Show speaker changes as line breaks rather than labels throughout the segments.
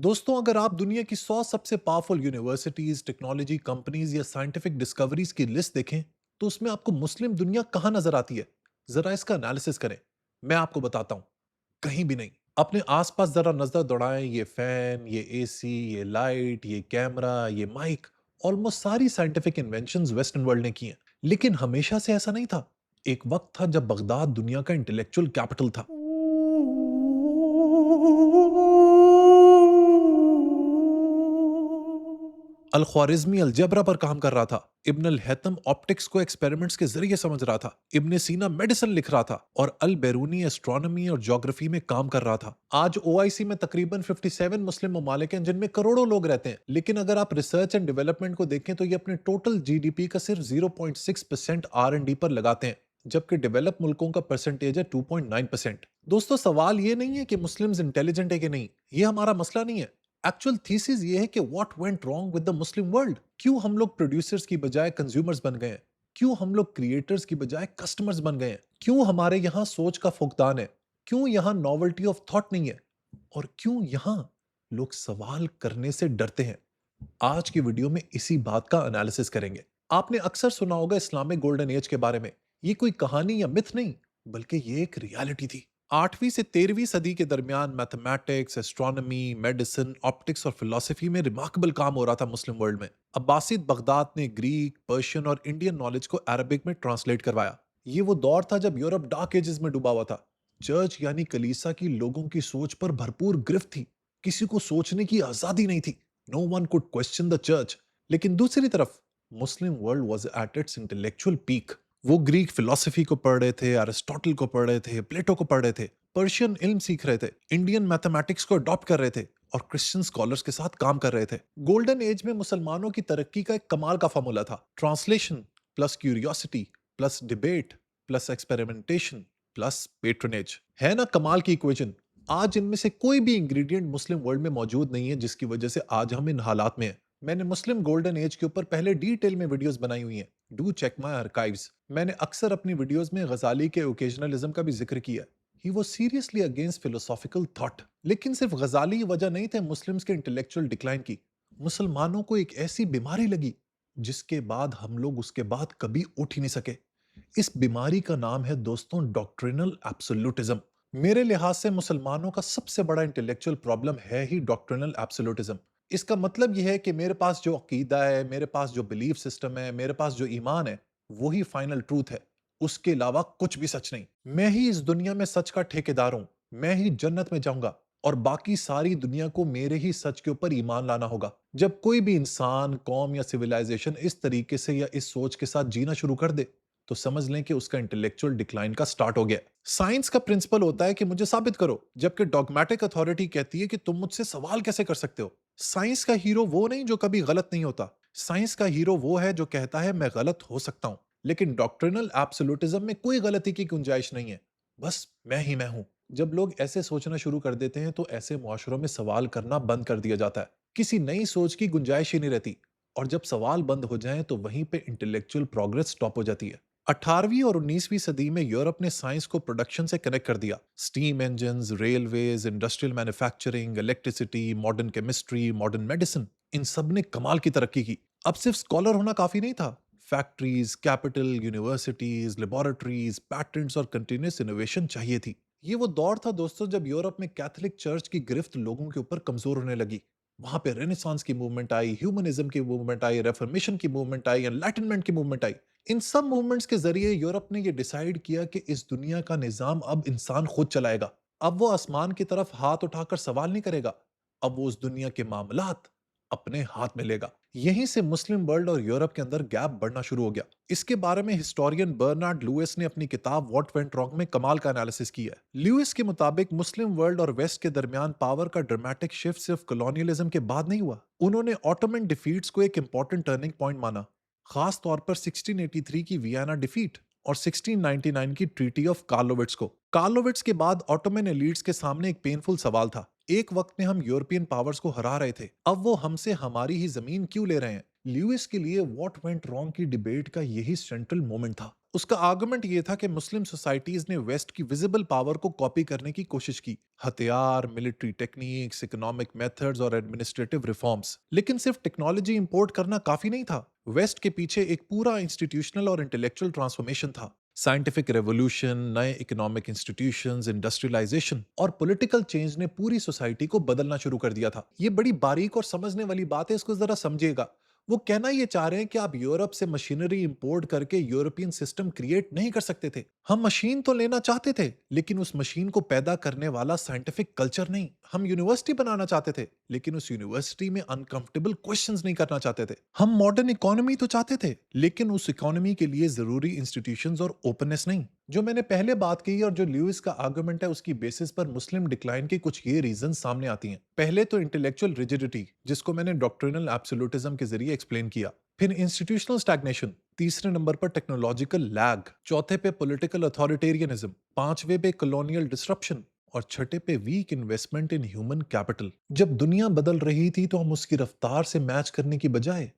दोस्तों, अगर आप दुनिया की 100 सबसे पावरफुल यूनिवर्सिटीज, टेक्नोलॉजी कंपनीज या साइंटिफिक डिस्कवरीज की लिस्ट देखें, तो उसमें आपको मुस्लिम दुनिया कहां नजर आती है? जरा इसका एनालिसिस करें। मैं आपको बताता हूं, कहीं भी नहीं। अपने आसपास जरा नजर दौड़ाएं। ये फैन, ये एसी, ये लाइट, ये कैमरा, ये माइक, ऑलमोस्ट सारी साइंटिफिक इन्वेंशंस वेस्टर्न वर्ल्ड ने की हैं। लेकिन हमेशा से ऐसा नहीं था। एक वक्त था जब बगदाद दुनिया का इंटेलेक्चुअल कैपिटल था। अल ख्वारिज़मी अलजेब्रा पर काम कर रहा था। इब्न अल हैथम ऑप्टिक्स को एक्सपेरिमेंट्स के जरिए समझ रहा था। इब्न सीना मेडिसिन लिख रहा था और अल बेरूनी एस्ट्रोनॉमी और ज्योग्राफी में काम कर रहा था। आज ओआईसी में तकरीबन 57 मुस्लिम ममालिक हैं जिनमें करोड़ों लोग रहते हैं। लेकिन अगर आप रिसर्च एंड डेवलपमेंट को देखें तो ये अपने टोटल जीडीपी का सिर्फ 0.6% R&D पर लगाते हैं, जबकि डेवलप मुल्कों का परसेंटेज है 2.9%। दोस्तों, सवाल ये नहीं है कि मुस्लिम्स इंटेलिजेंट है कि नहीं। ये हमारा मसला नहीं है। एक्चुअल थीसिस ये है कि what went wrong with the Muslim world. क्यों हम लोग प्रोड्यूसर्स की बजाय कंज्यूमर्स बन गए हैं? क्यों हम लोग क्रिएटर्स की बजाय कस्टमर्स बन गए हैं? क्यों हमारे यहाँ सोच का फुकदान है? क्यों यहाँ नॉवेल्टी ऑफ थॉट नहीं है? और क्यों यहाँ लोग सवाल करने से डरते हैं? आज की वीडियो में इसी बात का एनालिसिस करेंगे। आपने अक्सर सुना होगा इस्लामिक गोल्डन एज के बारे में। ये कोई कहानी या मिथ नहीं, बल्कि ये एक रियलिटी थी। 8वीं से 13वीं सदी के दरमियान मैथमेटिक्स, एस्ट्रोनॉमी, मेडिसिन, ऑप्टिक्स और फिलॉसफी में रिमार्केबल काम हो रहा था मुस्लिम वर्ल्ड में। अब्बासिद बगदाद ने ग्रीक, पर्शियन और इंडियन नॉलेज को अरबिक में ट्रांसलेट करवाया। ये वो दौर था जब यूरोप डार्क एजेस में डूबा हुआ था। चर्च यानी कलीसा की लोगों की सोच पर भरपूर गिरफ्त थी। किसी को सोचने की आजादी नहीं थी। No one could question the church. लेकिन दूसरी तरफ मुस्लिम world was at its intellectual peak. वो ग्रीक फिलोसफी को पढ़ रहे थे, अरिस्टोटल को पढ़ रहे थे, प्लेटो को पढ़ रहे थे, पर्शियन इल्म सीख रहे थे, इंडियन मैथमेटिक्स को अडॉप्ट कर रहे थे और क्रिश्चियन स्कॉलर्स के साथ काम कर रहे थे। गोल्डन एज में मुसलमानों की तरक्की का एक कमाल का फॉर्मूला था। Translation plus curiosity plus debate plus experimentation plus patronage. है ना कमाल की इक्वेशन? आज इनमें से कोई भी इंग्रेडिएंट मुस्लिम वर्ल्ड में मौजूद नहीं है जिसकी वजह से आज हम इन हालात में हैं। मैंने मुस्लिम गोल्डन एज के ऊपर पहले डिटेल में वीडियोस बनाई हुई हैं। Do check my archives. मैंने अक्सर अपनी वीडियोस में गजाली के ओकेजनलिज्म का भी जिक्र किया। He was seriously against philosophical thought. लेकिन सिर्फ गजाली ही वजह नहीं थे मुस्लिम्स के इंटेलेक्चुअल डिक्लाइन की। मुसलमानों को एक ऐसी बीमारी लगी जिसके बाद हम लोग उसके बाद कभी उठ ही नहीं सके। इस बीमारी का नाम है दोस्तों डॉक्ट्रिनल एब्सोल्यूटिज्म। मेरे लिहाज से मुसलमानों का सबसे बड़ा इंटेलेक्चुअल प्रॉब्लम है ही डॉक्ट्रिनल एब्सोल्यूटिज्म। इसका मतलब यह है कि मेरे पास जो अकीदा है, मेरे पास जो बिलीफ सिस्टम है, मेरे पास जो ईमान है, वही फाइनल ट्रूथ है। उसके अलावा कुछ भी सच नहीं। मैं ही इस दुनिया में सच का ठेकेदार हूं। मैं ही जन्नत में जाऊंगा और बाकी सारी दुनिया को मेरे ही सच के ऊपर ईमान लाना होगा। जब कोई भी इंसान, कौम या सिविलाइजेशन इस तरीके से या इस सोच के साथ जीना शुरू कर दे, तो समझ लें कि उसका इंटेलेक्चुअल डिक्लाइन का स्टार्ट हो गया। साइंस का प्रिंसिपल होता है कि मुझे साबित करो, जबकि डॉगमेटिक अथॉरिटी कहती है कि तुम मुझसे सवाल कैसे कर सकते हो। साइंस का हीरो वो नहीं जो कभी गलत नहीं होता। साइंस का हीरो वो है जो कहता है मैं गलत हो सकता हूं। लेकिन डॉक्ट्रिनल एब्सोल्यूटिज्म में कोई गलती की गुंजाइश नहीं है। बस मैं ही मैं हूं। जब लोग ऐसे सोचना शुरू कर देते हैं तो ऐसे मुआशरों में सवाल करना बंद कर दिया जाता है। किसी नई सोच की गुंजाइश ही नहीं रहती। और जब सवाल बंद हो जाएं तो वहीं पे इंटेलेक्चुअल प्रोग्रेस स्टॉप हो जाती है। 18वीं और 19वीं सदी में यूरोप ने साइंस को प्रोडक्शन से कनेक्ट कर दिया। Steam engines, railways, industrial manufacturing, electricity, modern chemistry, modern medicine, इन सब ने कमाल की तरक्की की। अब सिर्फ स्कॉलर होना काफी नहीं था। Factories, capital, universities, laboratories, patents और कंटिन्यूस इनोवेशन चाहिए थी। ये वो दौर था दोस्तों जब यूरोप में कैथोलिक चर्च की गिरफ्त लोगों के ऊपर कमजोर होने लगी। वहां पे रेनेसांस की मूवमेंट आई, ह्यूमनिज्म की मूवमेंट आई, रेफर्मेशन की मूवमेंट आई, एनलाइटनमेंट की मूवमेंट आई। इन सब मूवमेंट्स के जरिए यूरोप ने यह डिसाइड किया कि इस दुनिया का निजाम अब इंसान खुद चलाएगा। अब वो आसमान की तरफ हाथ उठाकर सवाल नहीं करेगा। अब वो उस दुनिया के मामलात अपने हाथ में लेगा। यहीं से मुस्लिम वर्ल्ड और यूरोप के अंदर गैप बढ़ना शुरू हो गया। इसके बारे में हिस्टोरियन बर्नार्ड लुइस ने अपनी किताब व्हाट वेंट रॉन्ग में कमाल का एनालिसिस किया है। लुइस के मुताबिक मुस्लिम वर्ल्ड और वेस्ट के दरमियान पावर का ड्रामेटिक शिफ्ट सिर्फ कॉलोनियलिज्म के बाद नहीं हुआ। उन्होंने ऑटोमन डिफीट्स को एक इंपॉर्टेंट टर्निंग पॉइंट माना, खास तौर पर 1683 की वियना डिफीट और 1699 की ट्रीटी ऑफ कार्लोविट्स को। कार्लोविट्स के बाद ऑटोमन एलीट्स के सामने एक पेनफुल सवाल था। एक वक्त में हम यूरोपियन पावर्स को हरा रहे थे, अब वो हमसे हमारी ही जमीन क्यों ले रहे हैं? ल्यूइस के लिए व्हाट वेंट रॉन्ग की डिबेट का यही सेंट्रल मोमेंट था। उसका आर्गुमेंट ये था कि मुस्लिम सोसाइटीज ने वेस्ट की विजिबल पावर को कॉपी करने की कोशिश की, हथियार, मिलिट्री टेक्निक्स, इकोनॉमिक मेथड्स और एडमिनिस्ट्रेटिव रिफॉर्म्स। लेकिन सिर्फ टेक्नोलॉजी इंपोर्ट करना काफी नहीं था। वेस्ट के पीछे एक पूरा इंस्टीट्यूशनल और इंटेलेक्चुअल ट्रांसफॉर्मेशन था। साइंटिफिक रेवोल्यूशन, नए इकोनॉमिक इंस्टीट्यूशंस, इंडस्ट्रियलाइजेशन और पॉलिटिकल चेंज ने पूरी सोसाइटी को बदलना शुरू कर दिया था। ये बड़ी बारीक और समझने वाली बात है, इसको जरा समझिएगा। वो कहना ये चाह रहे हैं कि आप यूरोप से मशीनरी इंपोर्ट करके यूरोपियन सिस्टम क्रिएट नहीं कर सकते थे। हम मशीन तो लेना चाहते थे, लेकिन उस मशीन को पैदा करने वाला साइंटिफिक कल्चर नहीं। हम यूनिवर्सिटी बनाना चाहते थे, लेकिन उस यूनिवर्सिटी में अनकंफर्टेबल क्वेश्चंस नहीं करना चाहते थे। हम मॉडर्न इकोनॉमी तो चाहते थे, लेकिन उस इकोनॉमी के लिए जरूरी इंस्टीट्यूशंस और ओपननेस नहीं। जो मैंने पहले बात की और जो ल्यूइस का आर्गुमेंट है, उसकी बेसिस पर मुस्लिम डिक्लाइन के कुछ ये रीजन सामने आती हैं। पहले तो इंटेलेक्चुअल रिजिडिटी, जिसको मैंने डॉक्ट्रिनल एब्सोल्यूटिज्म के जरिए एक्सप्लेन किया। फिर इंस्टीट्यूशनल स्टैग्नेशन, तीसरे नंबर पर टेक्नोलॉजिकल लैग, चौथे पे पॉलिटिकल अथॉरिटेरियनिज्म, पांचवे पे कॉलोनियल डिसरप्शन और छठे पे week investment in human capital. जब दुनिया बदल रही थी तो हम उसकी रफ्तार से मैच करने की बजाय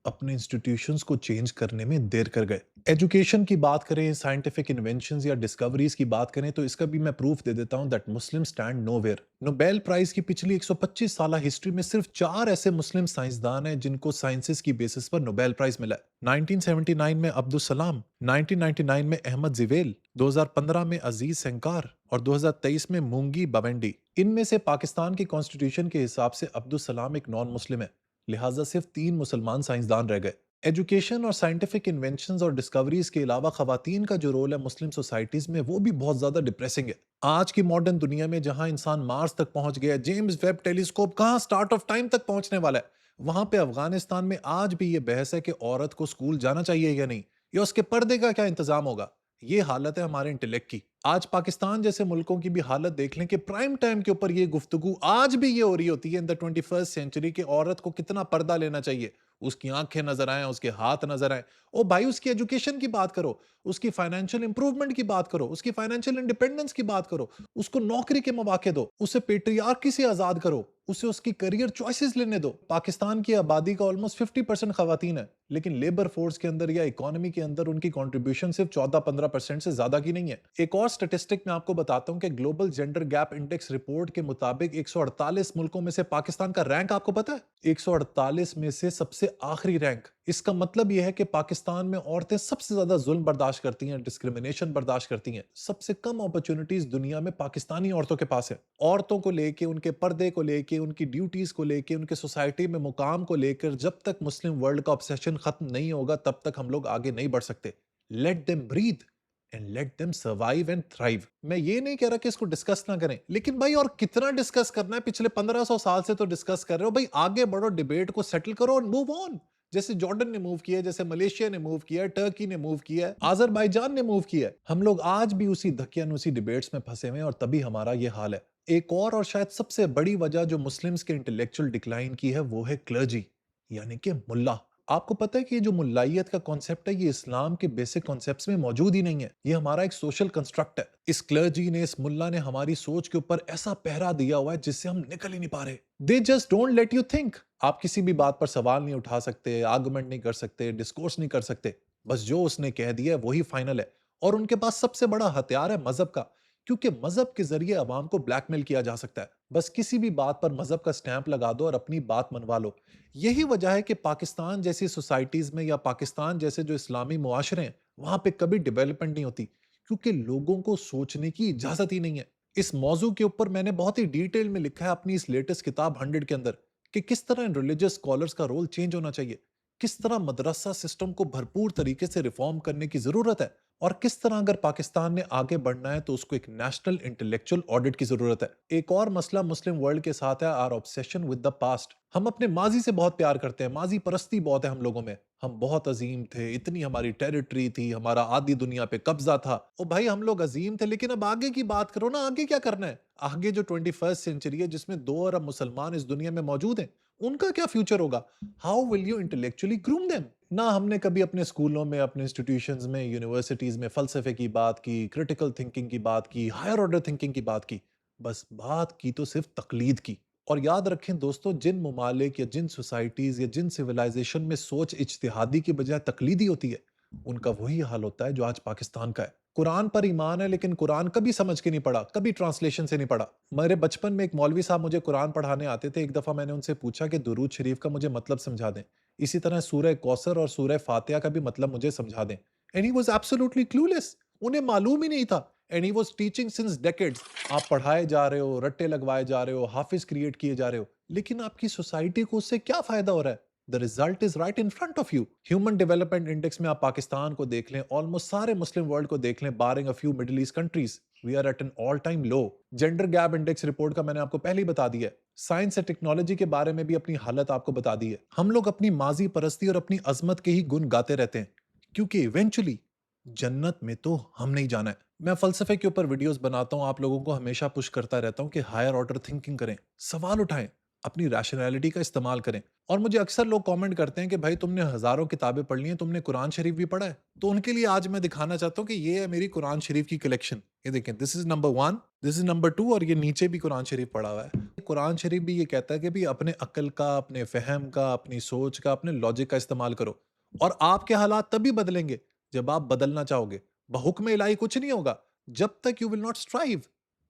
अपने इंस्टीट्यूशंस को चेंज करने में देर कर गए। एजुकेशन की बात करें, साइंटिफिक इन्वेंशंस या डिस्कवरीज की बात करें, तो इसका भी मैं प्रूफ दे देता हूं that Muslim stand nowhere. Nobel prize की पिछली 125 साल हिस्ट्री में सिर्फ 4 ऐसे मुस्लिम साइंसदान हैं जिनको साइंसेस की बेसिस पर नोबेल प्राइज मिला है। 1979 में अब्दुल सलाम, 1999 में अहमद जिवेल, 2015 में अजीज सेंकार और 2023 में मूंगी बवेंडी। इनमें से पाकिस्तान की कॉन्स्टिट्यूशन के हिसाब से अब्दुल सलाम एक नॉन मुस्लिम है, लिहाजा सिर्फ 3 मुसलमान साइंसदान रह गए। एजुकेशन और साइंटिफिक इन्वेंशंस और डिस्कवरीज के अलावा खवातीन का जो रोल है मुस्लिम सोसाइटीज में, वो भी बहुत ज्यादा डिप्रेसिंग है। आज की मॉडर्न दुनिया में जहां इंसान मार्स तक पहुंच गया, जेम्स वेब टेलीस्कोप कहां स्टार्ट ऑफ टाइम तक पहुंचने वाला है, वहां पे अफगानिस्तान में आज भी ये बहस है कि औरत को स्कूल जाना चाहिए या नहीं, या उसके पर्दे का क्या इंतजाम होगा। ये हालत है हमारे इंटेलेक्ट की। आज पाकिस्तान जैसे मुल्कों की भी हालत देख लें कि प्राइम टाइम के ऊपर ये गुफ्तगू आज भी ये हो रही होती है इन द 21st सेंचुरी कि औरत को कितना पर्दा लेना चाहिए, उसकी आंखें नजर आए, उसके हाथ नजर आए। ओ भाई, उसकी एजुकेशन की बात करो, उसकी फाइनेंशियल इंप्रूवमेंट की बात करो, उसकी फाइनेंशियल इंडिपेंडेंस की बात करो, उसको नौकरी के मौके दो, उसे पेट्रियार्की से आजाद करो, उसे उसकी करियर चॉइसेस लेने दो। पाकिस्तान की आबादी का ऑलमोस्ट 50% खवातीन है, लेकिन लेबर फोर्स के अंदर या इकोनॉमी के अंदर उनकी कंट्रीब्यूशन सिर्फ 14-15% से ज्यादा की नहीं है। एक और स्टेटिस्टिक मैं आपको बताता हूं कि global gender gap index report के मुताबिक 148 मुल्कों में से पाकिस्तान का रैंक आपको पता है? 148 में से सबसे आखिरी रैंक। इसका मतलब यह है कि पाकिस्तान में औरतें सबसे ज्यादा जुल्म बर्दाश्त करती हैं, डिस्क्रिमिनेशन बर्दाश्त करती हैं। सबसे कम अपॉर्चुनिटीज दुनिया में पाकिस्तानी औरतों के पास है। औरतों को लेके, उनके पर्दे को लेके, उनकी ड्यूटीज को लेके, उनके सोसाइटी में मुकाम को लेकर जब तक मुस्लिम वर्ल्ड का ऑब्सेशन खत्म नहीं होगा, तब तक हम लोग आगे नहीं बढ़ सकते। Let them breathe and let them survive and thrive. मैं ये नहीं कह रहा कि इसको डिस्कस ना करें, लेकिन भाई और कितना डिस्कस करना है? पिछले 1500 साल से तो डिस्कस कर रहे हो भाई, आगे बढ़ो, डिबेट को सेटल करो और मूव ऑन। जैसे जॉर्डन ने मूव किया है, जैसे मलेशिया ने मूव किया है, टर्की ने मूव किया है, आजरबाईजान ने मूव किया है। हम लोग आज भी उसी धक्यानुसी डिबेट्स में फंसे हुए हैं और तभी हमारा ये हाल है। एक और शायद सबसे बड़ी वजह जो मुस्लिम्स के इंटेलेक्चुअल डिक्लाइन की है, वो है क्लर्जी, यानी कि मुल्ला। आपको पता है कि ये जो मुल्लाइयत का कॉन्सेप्ट है, ये इस्लाम के बेसिक कॉन्सेप्ट्स में मौजूद ही नहीं है। ये हमारा एक सोशल कंस्ट्रक्ट है। इस क्लर्जी ने, इस मुल्ला ने हमारी सोच के ऊपर ऐसा पहरा दिया हुआ है जिससे हम निकल ही नहीं पा रहे। They just don't let you think. आप किसी भी बात पर सवाल नहीं उठा सकते, आर्गुमेंट नहीं कर सकते, डिस्कोर्स नहीं कर सकते। बस जो उसने कह दिया है वही फाइनल है। और उनके पास सबसे बड़ा हथियार है मजहब का, क्योंकि मजहब के जरिए अवाम को ब्लैकमेल किया जा सकता है। बस किसी भी बात पर मजहब का स्टैंप लगा दो और अपनी बात मनवा लो। यही वजह है कि पाकिस्तान जैसी सोसाइटीज में या पाकिस्तान जैसे जो इस्लामी मुआशरे हैं, वहां पे कभी डेवलपमेंट नहीं होती, क्योंकि लोगों को सोचने की इजाजत ही नहीं है। इस मौजू के ऊपर मैंने बहुत ही डिटेल में लिखा है अपनी इस लेटेस्ट किताब 100 के अंदर, कि किस तरह इन रिलीजियस स्कॉलर्स का रोल चेंज होना चाहिए, किस तरह मदरसा सिस्टम को भरपूर तरीके से रिफॉर्म करने की जरूरत है, और किस तरह अगर पाकिस्तान ने आगे बढ़ना है तो उसको एक नेशनल इंटेलेक्चुअल ऑडिट की जरूरत है। एक और मसला मुस्लिम वर्ल्ड के साथ है our obsession with the past. हम अपने माजी से बहुत प्यार करते हैं, माजी परस्ती बहुत है हम लोगों में। हम बहुत अजीम थे, इतनी हमारी टेरिटरी थी, हमारा आधी दुनिया पे कब्जा था। ओ भाई, हम लोग अजीम थे, लेकिन अब आगे की बात करो ना, आगे क्या करना है? आगे जो 21st सेंचुरी है, जिसमें 2 अरब मुसलमान इस दुनिया में मौजूद हैं, उनका क्या फ्यूचर होगा? How will you intellectually groom them? ना हमने कभी अपने स्कूलों में, अपने इंस्टीट्यूशंस में, यूनिवर्सिटीज में फलसफे की बात की, क्रिटिकल थिंकिंग की बात की, हायर ऑर्डर थिंकिंग की बात की। बस बात की तो सिर्फ तकलीद की। और याद रखें दोस्तों, जिन ममालिक या जिन सोसाइटीज़ या जिन सिविलाइज़ेशन में सोच इज्तिहादी की बजाय तकलीदी होती है, उनका वही हाल होता है जो आज पाकिस्तान का है। कुरान पर ईमान है, लेकिन कुरान कभी समझ के नहीं पढ़ा, कभी ट्रांसलेशन से नहीं पढ़ा। मेरे बचपन में एक मौलवी साहब मुझे कुरान पढ़ाने आते थे। एक दफ़ा मैंने उनसे पूछा कि दुरूद शरीफ का मुझे मतलब समझा दें। इसी तरह सूरह कौसर और सूरह फातिहा का भी मतलब मुझे समझा दें। And he was absolutely clueless. उन्हें मालूम ही नहीं था। And he was teaching since decades. आप पढ़ाए जा रहे हो, रट्टे लगवाए जा रहे हो, हाफिज क्रिएट किए जा रहे हो, लेकिन आपकी सोसाइटी को उससे क्या फायदा हो रहा है? The result is right in front of you. Human development index में आप पाकिस्तान को देख लें, ऑलमोस्ट सारे मुस्लिम वर्ल्ड को देख लें, barring a few Middle East countries, we are at an all time low. Gender gap index report का मैंने आपको पहले ही बता दिया है। साइंस और टेक्नोलॉजी के बारे में भी अपनी हालत आपको बता दी है। हम लोग अपनी माजी परस्ती और अपनी अजमत के ही गुण गाते रहते हैं, क्योंकि इवेंचुअली जन्नत में तो हम नहीं जाना है। मैं फलसफे के ऊपर वीडियोस बनाता हूँ, आप लोगों को हमेशा पुश करता रहता हूँ कि हायर ऑर्डर थिंकिंग करें, सवाल उठाएं, अपनी रैशनैलिटी का इस्तेमाल करें। और मुझे अक्सर लोग कमेंट करते हैं कि भाई तुमने हजारों किताबें पढ़ ली हैं, तुमने कुरान शरीफ भी पढ़ा है। तो उनके लिए आज मैं दिखाना चाहता हूँ कि ये है मेरी कुरान शरीफ की कलेक्शन। ये देखें, this is number 1, this is number 2, और ये नीचे भी कुरान शरीफ पढ़ा हुआ है। कुरान शरीफ भी ये कहता है कि भी अपने अक्ल का, अपने फहम का, अपनी सोच का, अपने लॉजिक का इस्तेमाल करो, और आपके हालात तभी बदलेंगे जब आप बदलना चाहोगे। बहुक्म इलाही कुछ नहीं होगा। जब तक यू विल नॉट स्ट्राइव,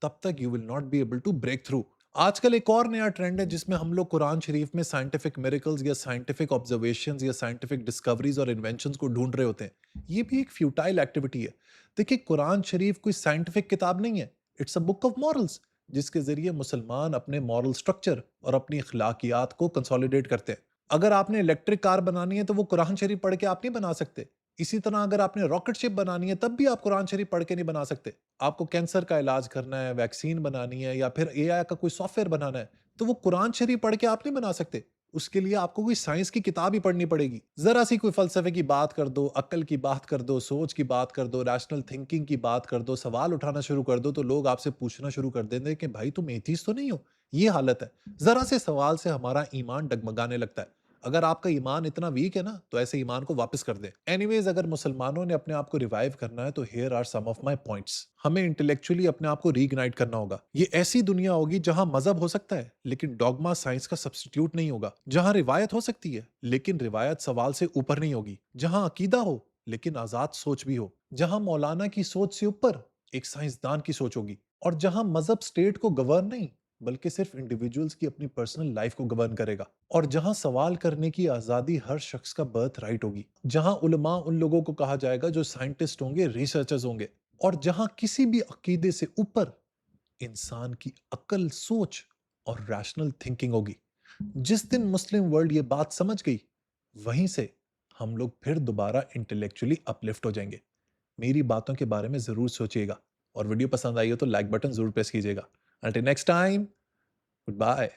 तब तक you will not be able to break through. आजकल एक और नया ट्रेंड है जिसमें हम लोग कुरान शरीफ में साइंटिफिक मिरेकल्स या साइंटिफिक ऑब्जर्वेशंस या साइंटिफिक डिस्कवरीज और इन्वेंशंस को ढूंढ रहे होते हैं। ये भी एक फ्यूटाइल एक्टिविटी है। देखिए, कुरान शरीफ कोई साइंटिफिक किताब नहीं है, it's a book of morals, जिसके जरिए मुसलमान अपने मॉरल स्ट्रक्चर और अपनी अखलाकियात को कंसोलिडेट करते हैं। अगर आपने इलेक्ट्रिक कार बनानी है तो वो कुरान शरीफ पढ़ के आप नहीं बना सकते। इसी तरह अगर आपने रॉकेट शिप बनानी है तब भी आप कुरान शरीफ पढ़ के नहीं बना सकते। आपको कैंसर का इलाज करना है, वैक्सीन बनानी है, या फिर एआई का कोई सॉफ्टवेयर बनाना है, तो वो कुरान शरीफ पढ़ के आप नहीं बना सकते। उसके लिए आपको कोई साइंस की किताब ही पढ़नी पड़ेगी। जरा सी कोई फलसफे की बात कर दो, अक्ल की बात कर दो, सोच की बात कर दो, रैशनल थिंकिंग की बात कर दो, सवाल उठाना शुरू कर दो, तो लोग आपसे पूछना शुरू कर देंगे कि भाई तुम एथीस्ट तो नहीं हो। ये हालत है। जरा से सवाल से हमारा ईमान डगमगाने लगता है। अगर आपका ईमान इतना वीक है ना, तो ऐसे ईमान को वापस कर दें। एनीवेज, अगर मुसलमानों ने अपने आप को रिवाइव करना है तो here are some of my points. हमें इंटेलेक्चुअली अपने आप को रीइग्नाइट करना होगा। ये ऐसी दुनिया होगी जहां मजहब हो सकता है लेकिन डॉगमा साइंस का सब्स्टिट्यूट नहीं होगा। जहां रिवायत हो सकती है लेकिन रिवायत सवाल से ऊपर नहीं होगी। जहां अकीदा हो लेकिन आजाद सोच भी हो। जहां मौलाना की सोच से ऊपर एक साइंसदान की सोच होगी। और जहां मजहब स्टेट को गवर्न नहीं, बल्कि सिर्फ इंडिविजुअल्स की अपनी पर्सनल लाइफ को गवर्न करेगा। और जहां सवाल करने की आजादी हर शख्स का बर्थ राइट होगी। जहां उलमा उन लोगों को कहा जाएगा जो साइंटिस्ट होंगे, रिसर्चर्स होंगे। और जहां किसी भी अकीदे से ऊपर इंसान की अकल, सोच और रैशनल थिंकिंग होगी। जिस दिन मुस्लिम वर्ल्ड ये बात समझ गई, वहीं से हम लोग फिर दोबारा इंटेलेक्चुअली अपलिफ्ट हो जाएंगे। मेरी बातों के बारे में जरूर सोचिएगा, और वीडियो पसंद आई हो तो लाइक बटन जरूर प्रेस कीजिएगा। Until next time, goodbye.